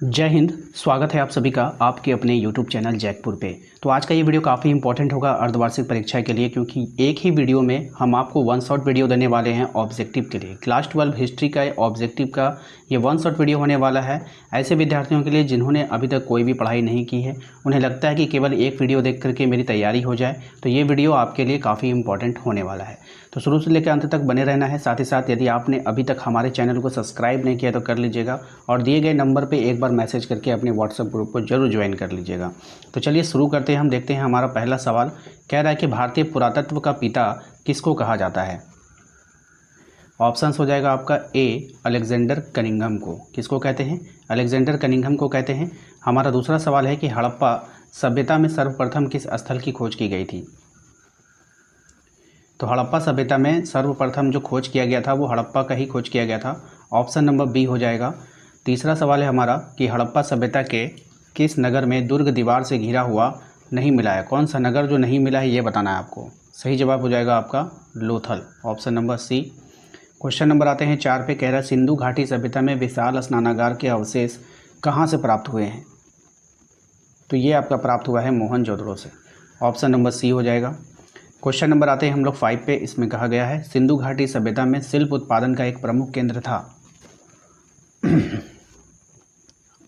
जय हिंद। स्वागत है आप सभी का आपके अपने YouTube चैनल जैकपुर पे। तो आज का ये वीडियो काफ़ी इंपॉर्टेंट होगा अर्धवार्षिक परीक्षा के लिए, क्योंकि एक ही वीडियो में हम आपको वन शॉट वीडियो देने वाले हैं ऑब्जेक्टिव के लिए। क्लास 12 हिस्ट्री का ऑब्जेक्टिव का ये वन शॉट वीडियो होने वाला है ऐसे विद्यार्थियों के लिए जिन्होंने अभी तक कोई भी पढ़ाई नहीं की है। उन्हें लगता है कि केवल एक वीडियो देख करके मेरी तैयारी हो जाए, तो ये वीडियो आपके लिए काफ़ी इंपॉर्टेंट होने वाला है। तो शुरू से लेकर अंत तक बने रहना है। साथ ही साथ यदि आपने अभी तक हमारे चैनल को सब्सक्राइब नहीं किया तो कर लीजिएगा, और दिए गए नंबर पे एक बार मैसेज करके अपने व्हाट्सएप ग्रुप को जरूर ज्वाइन कर लीजिएगा। तो चलिए शुरू करते हैं। हम देखते हैं हमारा पहला सवाल कह रहा है कि भारतीय पुरातत्व का पिता किसको कहा जाता है। ऑप्शंस हो जाएगा आपका ए अलेक्जेंडर कनिंघम को। किसको कहते हैं? अलेक्जेंडर कनिंघम को कहते हैं। हमारा दूसरा सवाल है कि हड़प्पा सभ्यता में सर्वप्रथम किस स्थल की खोज की गई थी। तो हड़प्पा सभ्यता में सर्वप्रथम जो खोज किया गया था वो हड़प्पा का ही खोज किया गया था। ऑप्शन नंबर बी हो जाएगा। तीसरा सवाल है हमारा कि हड़प्पा सभ्यता के किस नगर में दुर्ग दीवार से घिरा हुआ नहीं मिला है। कौन सा नगर जो नहीं मिला है ये बताना है आपको। सही जवाब हो जाएगा आपका Lothal, option number C. Question number आते हैं 4 पे। कह रहा है सिंधु घाटी सभ्यता में विशाल स्नानागार के अवशेष कहाँ से प्राप्त हुए हैं। तो ये आपका प्राप्त हुआ है मोहनजोदड़ो से, ऑप्शन नंबर सी हो जाएगा। क्वेश्चन नंबर आते हैं हम लोग 5 पे। इसमें कहा गया है सिंधु घाटी सभ्यता में शिल्प उत्पादन का एक प्रमुख केंद्र था।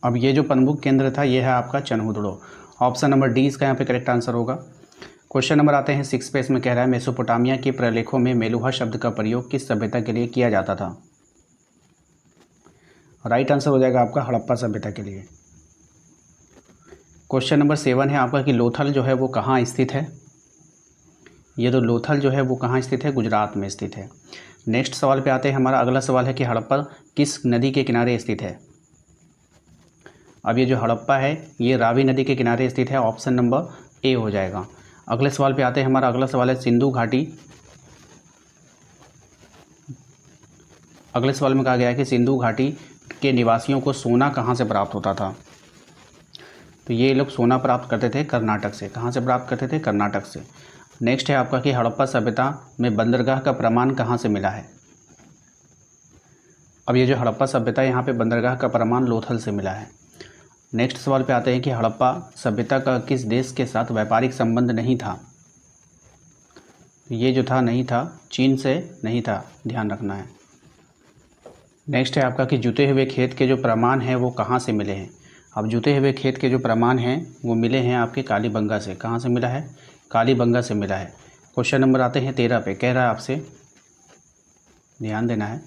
अब ये जो प्रमुख केंद्र था ये है आपका चनहुदड़ो, ऑप्शन नंबर डी इसका यहाँ पे करेक्ट आंसर होगा। क्वेश्चन नंबर आते हैं 6 पे। इसमें कह रहा है मेसोपोटामिया के प्रलेखों में मेलुहा शब्द का प्रयोग किस सभ्यता के लिए किया जाता था। राइट आंसर हो जाएगा आपका हड़प्पा सभ्यता के लिए। क्वेश्चन नंबर 7 है आपका कि लोथल जो है वो कहाँ स्थित है। ये तो लोथल जो है वो कहाँ स्थित है, गुजरात में स्थित है। नेक्स्ट सवाल पे आते हैं। हमारा अगला सवाल है कि हड़प्पा किस नदी के किनारे स्थित है। अब ये जो हड़प्पा है ये रावी नदी के किनारे स्थित है, ऑप्शन नंबर ए हो जाएगा। अगले सवाल पे आते हैं। हमारा अगला सवाल है सिंधु घाटी। अगले सवाल में कहा गया है कि सिंधु घाटी के निवासियों को सोना कहाँ से प्राप्त होता था। तो ये लोग सोना प्राप्त करते थे कर्नाटक से। कहाँ से प्राप्त करते थे? कर्नाटक से। नेक्स्ट है आपका कि हड़प्पा सभ्यता में बंदरगाह का प्रमाण कहाँ से मिला है। अब ये जो हड़प्पा सभ्यता यहाँ पे बंदरगाह का प्रमाण लोथल से मिला है। नेक्स्ट सवाल पे आते हैं कि हड़प्पा सभ्यता का किस देश के साथ व्यापारिक संबंध नहीं था। ये जो था नहीं था, चीन से नहीं था, ध्यान रखना है। नेक्स्ट है आपका कि जुते हुए खेत के जो प्रमाण हैं वो कहाँ से मिले हैं। अब जुते हुए खेत के जो प्रमाण हैं वो मिले हैं आपके कालीबंगा से। कहाँ से मिला है? कालीबंगा से मिला है। क्वेश्चन नंबर आते हैं 13 पे। कह रहा है आपसे, ध्यान देना है।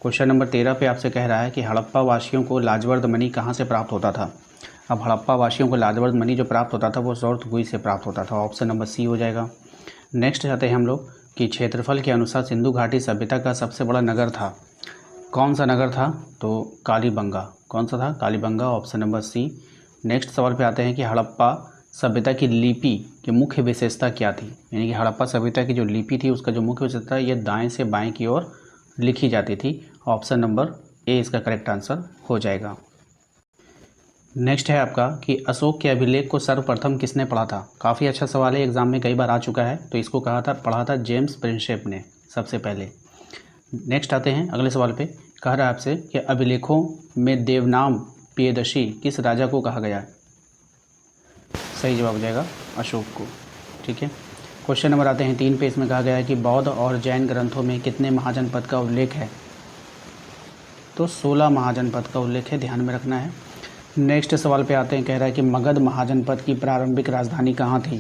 क्वेश्चन नंबर 13 पे आपसे कह रहा है कि हड़प्पा वासियों को लाजवर्द मणि कहाँ से प्राप्त होता था। अब हड़प्पा वासियों को लाजवर्द मणि जो प्राप्त होता था वो सौरथगुई से प्राप्त होता था, ऑप्शन नंबर सी हो जाएगा। नेक्स्ट चाहते हैं हम लोग कि क्षेत्रफल के अनुसार सिंधु घाटी सभ्यता का सबसे बड़ा नगर था। कौन सा नगर था? तो कालीबंगा। कौन सा था? Kalibangan, option number C. Next सवाल पे आते हैं कि हड़प्पा सभ्यता की लिपि की मुख्य विशेषता क्या थी। यानी कि हड़प्पा सभ्यता की जो लिपि थी उसका जो मुख्य विशेषता ये दाएं से बाएं की ओर लिखी जाती थी, ऑप्शन नंबर ए इसका करेक्ट आंसर हो जाएगा। नेक्स्ट है आपका कि अशोक के अभिलेख को सर्वप्रथम किसने पढ़ा था। काफ़ी अच्छा सवाल है, एग्जाम में कई बार आ चुका है। तो इसको पढ़ा था जेम्स प्रिंसेप ने सबसे पहले। नेक्स्ट आते हैं अगले सवाल पे। कह रहा है आपसे कि अभिलेखों में देवनाम पियदशी किस राजा को कहा गया है। सही जवाब हो जाएगा अशोक को। ठीक है। क्वेश्चन नंबर आते हैं 3 पे। इसमें कहा गया है कि बौद्ध और जैन ग्रंथों में कितने महाजनपद का उल्लेख है। तो 16 महाजनपद का उल्लेख है, ध्यान में रखना है। नेक्स्ट सवाल पे आते हैं। कह रहा है कि मगध महाजनपद की प्रारंभिक राजधानी कहाँ थी।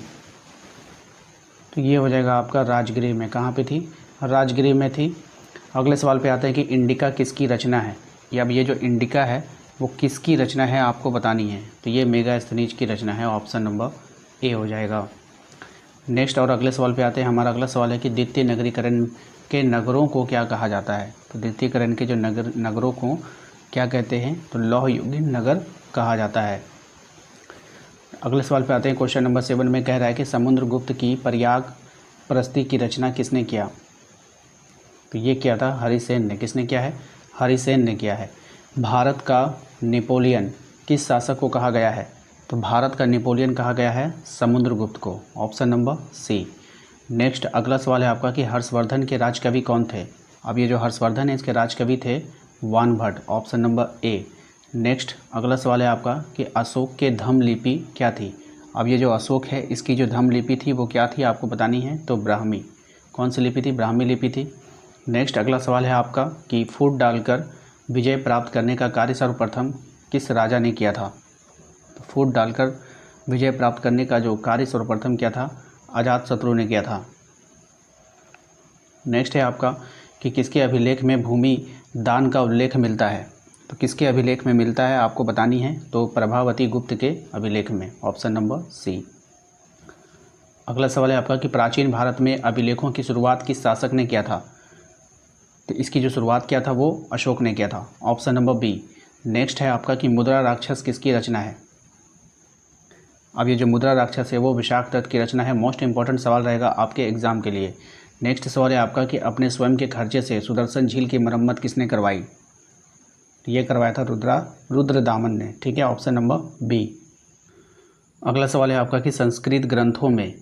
तो ये हो जाएगा आपका राजगृह में। कहाँ पे थी? राजगृह में थी। अगले सवाल पे आते हैं कि इंडिका किसकी रचना है। या अब ये जो इंडिका है वो किसकी रचना है आपको बतानी है। तो ये मेगास्थनीज की रचना है, ऑप्शन नंबर ए हो जाएगा। नेक्स्ट और अगले सवाल पे आते हैं। हमारा अगला सवाल है कि द्वितीय नगरीकरण के नगरों को क्या कहा जाता है। तो द्वितीयकरण के जो नगरों को क्या कहते हैं। तो लौह युगीन नगर कहा जाता है। अगले सवाल पे आते हैं। क्वेश्चन नंबर 7 में कह रहा है कि समुद्रगुप्त की प्रयाग प्रस्ती की रचना किसने किया। तो ये किया था हरिसेन ने। किसने किया है? हरिसेन ने किया है। भारत का नेपोलियन किस शासक को कहा गया है। तो भारत का नेपोलियन कहा गया है समुद्रगुप्त को, ऑप्शन नंबर सी। नेक्स्ट अगला सवाल है आपका कि हर्षवर्धन के राजकवि कौन थे। अब ये जो हर्षवर्धन है इसके राजकवि थे वानभट्ट, ऑप्शन नंबर ए। नेक्स्ट अगला सवाल है आपका कि अशोक के धम्म लिपि क्या थी। अब ये जो अशोक है इसकी जो धम्म लिपि थी वो क्या थी आपको बतानी है, तो ब्राह्मी। कौन सी लिपि थी, ब्राह्मी लिपि थी। नेक्स्ट अगला सवाल है आपका कि फूट डालकर विजय प्राप्त करने का कार्य सर्वप्रथम किस राजा ने किया था। तो फूट डालकर विजय प्राप्त करने का जो कार्य सर्वप्रथम क्या था, अजातशत्रु ने किया था। नेक्स्ट है आपका कि किसके अभिलेख में भूमि दान का उल्लेख मिलता है। तो किसके अभिलेख में मिलता है आपको बतानी है, तो प्रभावती गुप्त के अभिलेख में, ऑप्शन नंबर सी। अगला सवाल है आपका कि प्राचीन भारत में अभिलेखों की शुरुआत किस शासक ने किया था। तो इसकी जो शुरुआत किया था वो अशोक ने किया था, ऑप्शन नंबर बी। नेक्स्ट है आपका कि मुद्रा राक्षस किसकी रचना है। अब ये जो मुद्रा राक्षस है वो विशाख दत्त की रचना है। मोस्ट इंपॉर्टेंट सवाल रहेगा आपके एग्जाम के लिए। नेक्स्ट सवाल है आपका कि अपने स्वयं के खर्चे से सुदर्शन झील की मरम्मत किसने करवाई। तो ये करवाया था रुद्रदामन ने, ठीक है, ऑप्शन नंबर बी। अगला सवाल है आपका कि संस्कृत ग्रंथों में,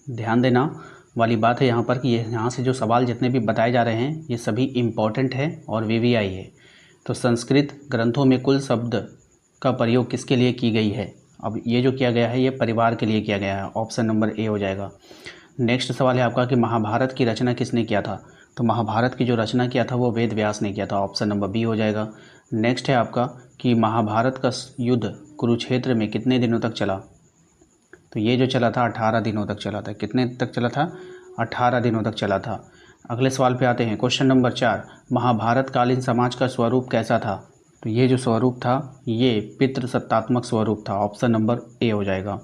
ध्यान देना वाली बात है यहाँ पर कि यहाँ से जो सवाल जितने भी बताए जा रहे हैं ये सभी इम्पॉर्टेंट है और वीवीआई है। तो संस्कृत ग्रंथों में कुल शब्द का प्रयोग किसके लिए की गई है। अब ये जो किया गया है ये परिवार के लिए किया गया है, ऑप्शन नंबर ए हो जाएगा। नेक्स्ट सवाल है आपका कि महाभारत की रचना किसने किया था। तो महाभारत की जो रचना किया था वो वेद व्यास ने किया था, ऑप्शन नंबर बी हो जाएगा। नेक्स्ट है आपका कि महाभारत का युद्ध कुरुक्षेत्र में कितने दिनों तक चला। तो ये जो चला था 18 दिनों तक चला था। कितने तक चला था, 18 दिनों तक चला था। अगले सवाल पे आते हैं, क्वेश्चन नंबर 4, महाभारत कालीन समाज का स्वरूप कैसा था। तो ये जो स्वरूप था ये पितृसत्तात्मक स्वरूप था, ऑप्शन नंबर ए हो जाएगा।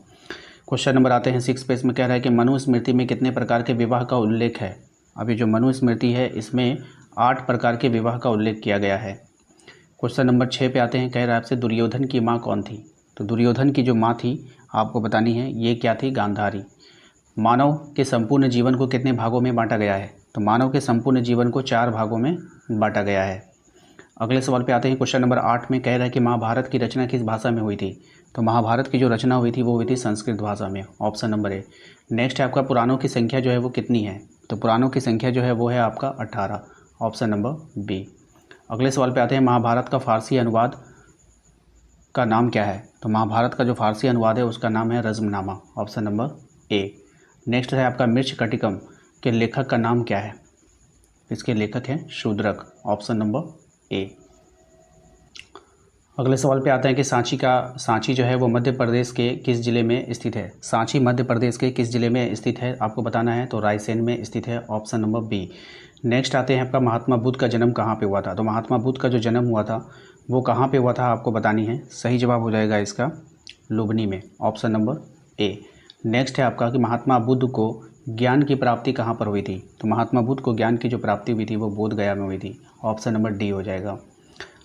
क्वेश्चन नंबर आते हैं 6 पे, इसमें कह रहा है कि मनुस्मृति में कितने प्रकार के विवाह का उल्लेख है। अभी जो मनुस्मृति है इसमें 8 प्रकार के विवाह का उल्लेख किया गया है। क्वेश्चन नंबर 6 पे आते हैं, कह रहा है आपसे दुर्योधन की माँ कौन थी। तो दुर्योधन की जो माँ थी आपको बतानी है, ये क्या थी, गांधारी। मानव के संपूर्ण जीवन को कितने भागों में बांटा गया है। तो मानव के संपूर्ण जीवन को 4 भागों में बांटा गया है। अगले सवाल पे आते हैं, क्वेश्चन नंबर 8 में कह रहा है कि महाभारत की रचना किस भाषा में हुई थी। तो महाभारत की जो रचना हुई थी वो हुई थी संस्कृत भाषा में, ऑप्शन नंबर ए। नेक्स्ट है आपका पुराणों की संख्या जो है वो कितनी है। तो पुराणों की संख्या जो है वो है आपका 18, ऑप्शन नंबर बी। अगले सवाल पे आते हैं, महाभारत का फारसी अनुवाद का नाम क्या है। तो महाभारत का जो फारसी अनुवाद है उसका नाम है Razmnama, option number A. Next है आपका मृच्छकटिकम के लेखक का नाम क्या है। इसके लेखक हैं शूद्रक, ऑप्शन नंबर ए। अगले सवाल पे आते हैं कि सांची जो है वो मध्य प्रदेश के किस ज़िले में स्थित है। सांची मध्य प्रदेश के किस ज़िले में स्थित है आपको बताना है, तो रायसेन में स्थित है, ऑप्शन नंबर बी। नेक्स्ट आते हैं आपका महात्मा बुद्ध का जन्म कहाँ पे हुआ था। तो महात्मा बुद्ध का जो जन्म हुआ था वो कहाँ पे हुआ था आपको बतानी है। सही जवाब हो जाएगा इसका लुबनी में, ऑप्शन नंबर ए। नेक्स्ट है आपका कि महात्मा बुद्ध को ज्ञान की प्राप्ति कहाँ पर हुई थी। तो महात्मा बुद्ध को ज्ञान की जो प्राप्ति हुई थी वो बोध गया में हुई थी, ऑप्शन नंबर डी हो जाएगा।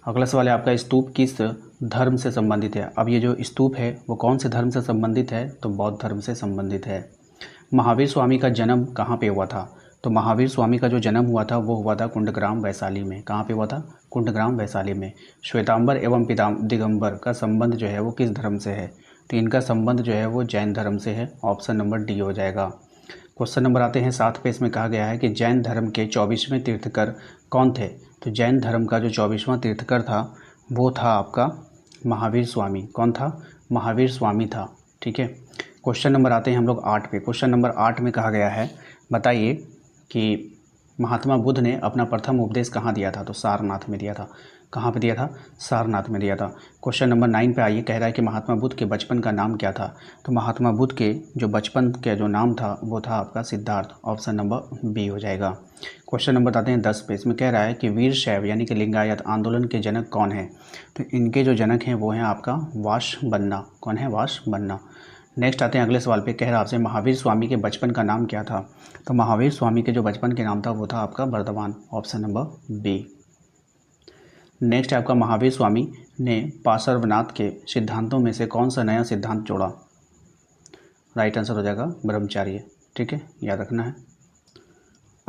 अगला सवाल है आपका स्तूप किस धर्म से संबंधित है। अब ये जो स्तूप है वो कौन से धर्म से संबंधित है, तो बौद्ध धर्म से संबंधित है। महावीर स्वामी का जन्म कहाँ पे हुआ था। तो महावीर स्वामी का जो जन्म हुआ था वो हुआ था कुंडग्राम वैशाली में। कहाँ पे हुआ था, कुंडग्राम वैशाली में। श्वेतांबर एवं दिगंबर का संबंध जो है वो किस धर्म से है। तो इनका संबंध जो है वो जैन धर्म से है, ऑप्शन नंबर डी हो जाएगा। क्वेश्चन नंबर आते हैं 7 पे, इसमें कहा गया है कि जैन धर्म के 24वें तीर्थकर कौन थे। तो जैन धर्म का जो 24वां तीर्थकर था वो था आपका महावीर स्वामी। कौन था, महावीर स्वामी था, ठीक है। क्वेश्चन नंबर आते हैं हम लोग 8 पे। क्वेश्चन नंबर 8 में कहा गया है, बताइए कि महात्मा बुद्ध ने अपना प्रथम उपदेश कहाँ दिया था। तो सारनाथ में दिया था। कहाँ पे दिया था, सारनाथ में दिया था। क्वेश्चन नंबर 9 पे आइए, कह रहा है कि महात्मा बुद्ध के बचपन का नाम क्या था। तो महात्मा बुद्ध के जो बचपन का जो नाम था वो था आपका सिद्धार्थ, ऑप्शन नंबर बी हो जाएगा। क्वेश्चन नंबर आते हैं 10 पे, इसमें कह रहा है कि वीरशैव यानी कि लिंगायत आंदोलन के जनक कौन है। तो इनके जो जनक हैं वो हैं आपका वासबन्ना। कौन है, वासबन्ना। नेक्स्ट आते हैं अगले सवाल पे, कह रहा है आपसे महावीर स्वामी के बचपन का नाम क्या था। तो महावीर स्वामी के जो बचपन के नाम था वो था आपका Burdwan, option number B. Next है आपका महावीर स्वामी ने पार्श्वनाथ के सिद्धांतों में से कौन सा नया सिद्धांत जोड़ा। राइट आंसर हो जाएगा ब्रह्मचार्य, ठीक है, याद रखना है।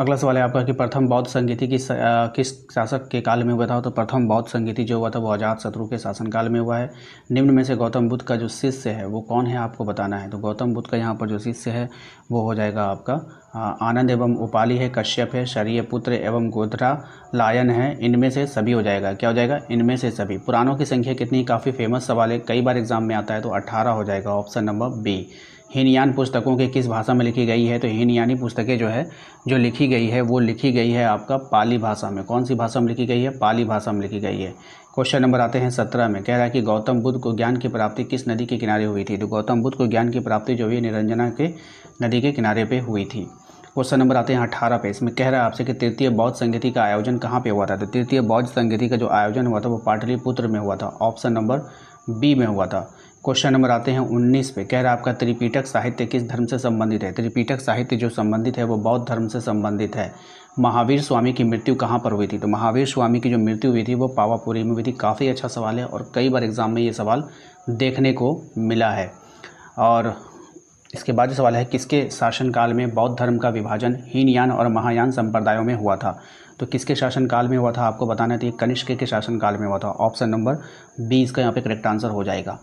अगला सवाल है आपका कि प्रथम बौद्ध संगीति किस शासक के काल में हुआ था। तो प्रथम बौद्ध संगीति जो हुआ था वो अजातशत्रु के शासनकाल में हुआ है। निम्न में से गौतम बुद्ध का जो शिष्य है वो कौन है आपको बताना है। तो गौतम बुद्ध का यहाँ पर जो शिष्य है वो हो जाएगा आपका आनंद एवं उपाली है, कश्यप है, शर्यपुत्र एवं गोधरा लायन है। इनमें से सभी हो जाएगा। क्या हो जाएगा? इनमें से सभी। पुराणों की संख्या कितनी? काफ़ी फेमस सवाल है, कई बार एग्जाम में आता है। तो 18 हो जाएगा, ऑप्शन नंबर बी। हीनयान पुस्तकों के किस भाषा में लिखी गई है। तो हीनयानी पुस्तकें जो लिखी गई है वो लिखी गई है आपका पाली भाषा में। कौन सी भाषा में लिखी गई है? पाली भाषा में लिखी गई है। क्वेश्चन नंबर आते हैं 17 में। कह रहा है कि गौतम बुद्ध को ज्ञान की प्राप्ति किस नदी के किनारे हुई थी। तो गौतम बुद्ध को ज्ञान की प्राप्ति जो हुई निरंजना के नदी के किनारे पे हुई थी। क्वेश्चन नंबर आते हैं 18 पे। इसमें कह रहा है आपसे कि तृतीय बौद्ध संगीति का आयोजन कहाँ पे हुआ था। तो तृतीय बौद्ध संगीति का जो आयोजन हुआ था वो पाटलिपुत्र में हुआ था, ऑप्शन नंबर बी में हुआ था। क्वेश्चन नंबर आते हैं 19 पे। कह रहा है आपका त्रिपिटक साहित्य किस धर्म से संबंधित है। त्रिपिटक साहित्य जो संबंधित है वो बौद्ध धर्म से संबंधित है। महावीर स्वामी की मृत्यु कहाँ पर हुई थी। तो महावीर स्वामी की जो मृत्यु हुई थी वो पावापुरी में हुई थी। काफ़ी अच्छा सवाल है और कई बार एग्जाम में ये सवाल देखने को मिला है। और इसके बाद जो सवाल है किसके शासनकाल में बौद्ध धर्म का विभाजन हीनयान और महायान संप्रदायों में हुआ था। तो किसके शासनकाल में हुआ था आपको बताना है। तो ये कनिष्क के शासनकाल में हुआ था, ऑप्शन नंबर बी इसका यहाँ पे करेक्ट आंसर हो जाएगा।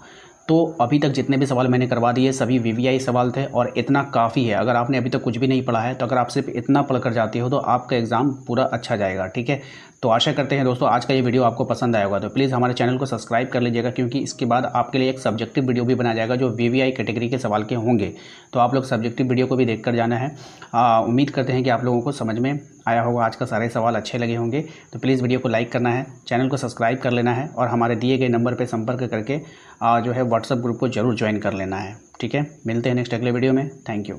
तो अभी तक जितने भी सवाल मैंने करवा दिए सभी वीवीआई सवाल थे और इतना काफ़ी है। अगर आपने अभी तक कुछ भी नहीं पढ़ा है तो अगर आप सिर्फ इतना पढ़ कर जाते हो तो आपका एग्ज़ाम पूरा अच्छा जाएगा। ठीक है, तो आशा करते हैं दोस्तों आज का ये वीडियो आपको पसंद आया होगा। तो प्लीज़ हमारे चैनल को सब्सक्राइब कर लीजिएगा क्योंकि इसके बाद आपके लिए एक सब्जेक्टिव वीडियो भी बनाया जाएगा जो वीवीआई कैटेगरी के सवाल के होंगे। तो आप लोग सब्जेक्टिव वीडियो को भी देख कर जाना है। उम्मीद करते हैं कि आप लोगों को समझ में आया होगा, आज का सारे सवाल अच्छे लगे होंगे। तो प्लीज़ वीडियो को लाइक करना है, चैनल को सब्सक्राइब कर लेना है और हमारे दिए गए नंबर पर संपर्क करके जो है व्हाट्सएप ग्रुप को जरूर ज्वाइन कर लेना है। ठीक है, मिलते हैं नेक्स्ट अगले वीडियो में। Thank you.